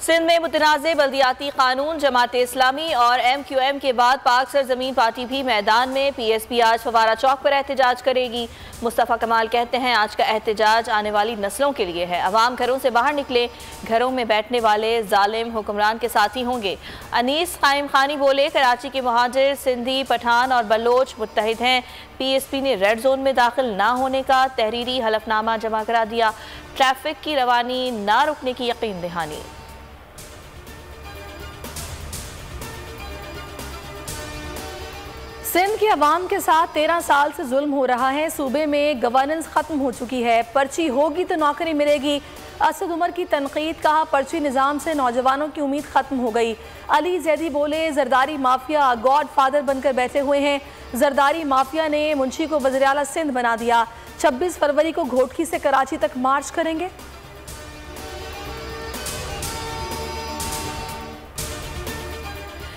सिंध में मुतनाज़े बल्दियाती कानून, जमात इस्लामी और MQM के बाद पाक सरजमीन पार्टी भी मैदान में। PSP आज फवारा चौक पर एहतजाज करेगी। मुस्तफ़ा कमाल कहते हैं आज का एहतजाज आने वाली नस्लों के लिए है। अवाम घरों से बाहर निकले, घरों में बैठने वाले जालिम हुक्मरान के साथी होंगे। अनीस कायम खानी बोले कराची के मुहाजिर सिंधी, पठान और बलोच मुत्तहिद हैं। PSP ने रेड जोन में दाखिल ना होने का तहरीरी हलफनामा जमा करा दिया। ट्रैफिक की रवानी ना रुकने की यकीन दहानी। सिंध के अवाम के साथ 13 साल से जुल्म हो रहा है। सूबे में गवर्नेंस खत्म हो चुकी है। पर्ची होगी तो नौकरी मिलेगी। असद उमर की तनकीद, कहा पर्ची निज़ाम से नौजवानों की उम्मीद खत्म हो गई। अली जैदी बोले जरदारी माफिया गॉड फादर बनकर बैठे हुए हैं। जरदारी माफिया ने मुंशी को वज़ीर आला सिंध बना दिया। 26 फरवरी को घोटकी से कराची तक मार्च करेंगे।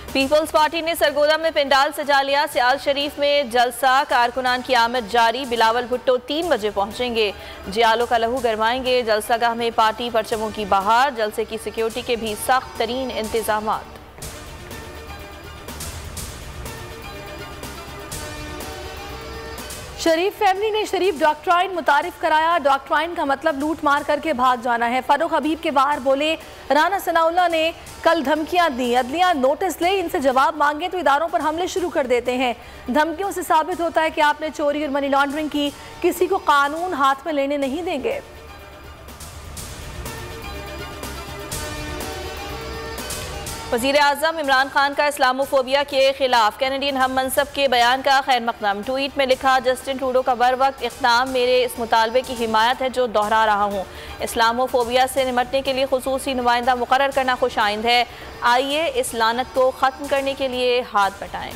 पीपल्स पार्टी ने सरगोदा में पेंडाल सजा लिया। सियाल शरीफ में जलसा, कारकुनान की आमद जारी। बिलावल भुट्टो 3 बजे पहुंचेंगे। जियालों का लहू गरमाएंगे। जलसागाह में पार्टी परचमों की बहार। जलसे की सिक्योरिटी के भी सख्त तरीन इंतजामात। शरीफ फैमिली ने शरीफ डॉक्ट्राइन मुतारिफ कराया। डॉक्ट्राइन का मतलब लूट मार करके भाग जाना है। फारूक हबीब के बाहर बोले राना सनाउल्लाह ने कल धमकियां दी, अदलिया नोटिस ले, इनसे जवाब मांगे तो इदारों पर हमले शुरू कर देते हैं। धमकियों से साबित होता है कि आपने चोरी और मनी लॉन्ड्रिंग की। किसी को कानून हाथ में लेने नहीं देंगे। वज़ीर आज़म इमरान खान का इस्लामोफोबिया के खिलाफ कैनेडियन हम मनसब के बयान का खैर मकदम। ट्वीट में लिखा, जस्टिन ट्रूडो का बर वक्त इक़दाम मेरे इस मुतालबे की हिमायत है जो दोहरा रहा हूँ। इस्लामोफोबिया से निमटने के लिए खुसूसी नुमाइंदा मुकर्रर करना खुशाइंद है। आइए इस लानत को ख़त्म करने के लिए हाथ बटाएं।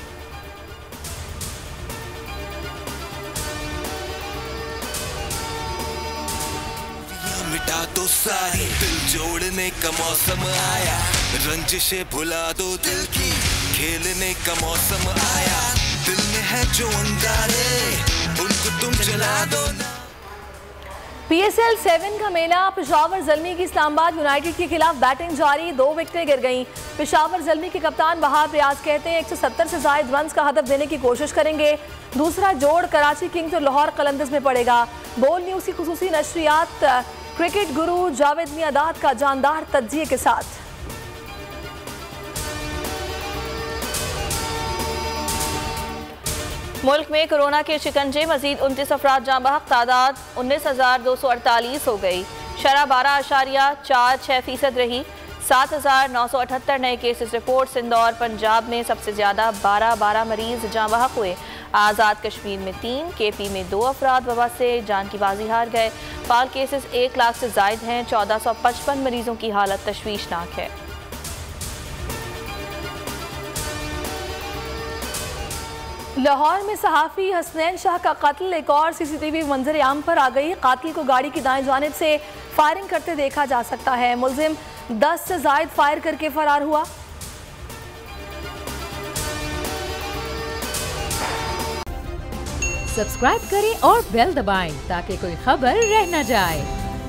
मिटा दो सारी, दिल जोड़ने का मौसम आया। रंजिशें भुला दो दिल की, खेलने का मौसम आया। दिल में है जो अंगारे, उनको तुम जला दो ना। PSL 7 का मेला। पेशावर ज़ल्मी की इस्लामाबाद यूनाइटेड के खिलाफ बैटिंग जारी। 2 विकेटें गिर गईं। पेशावर ज़ल्मी के कप्तान वहाब रियाज कहते हैं 170 से ज़ायद रन्स का हदफ देने की कोशिश करेंगे। दूसरा जोड़ कराची किंग्स और लाहौर कलंदर्स में पड़ेगा। बोल न्यूज़ की खुसूसी नशरियात क्रिकेट गुरु जावेद मियादाद का जानदार तज्जिए के साथ। मुल्क में कोरोना के शिकंजे, मजीद 29 अफराद जाँ बहक, तादाद 19,248 हो गई। शरह 12.46% रही। 7,978 नए केसेस रिपोर्ट। सिंध और पंजाब में सबसे ज्यादा 12 मरीज जाँ बहक हुए। आज़ाद कश्मीर में 3, KP में 2 अफराद वबा से जान की बाजी हार गए। फाल केसेस 1 लाख से जायद हैं। 1455 मरीजों की हालत तशवीशनाक है। लाहौर में सहाफ़ी हसनैन शाह का कत्ल। एक और CCTV मंजर आम पर आ गई। कातिल को गाड़ी की दाएं जानिब से फायरिंग करते देखा जा सकता है। मुलजिम 10 से जायद फायर करके फरार हुआ। सब्सक्राइब करें और बेल दबाएं ताकि कोई खबर रह न जाए।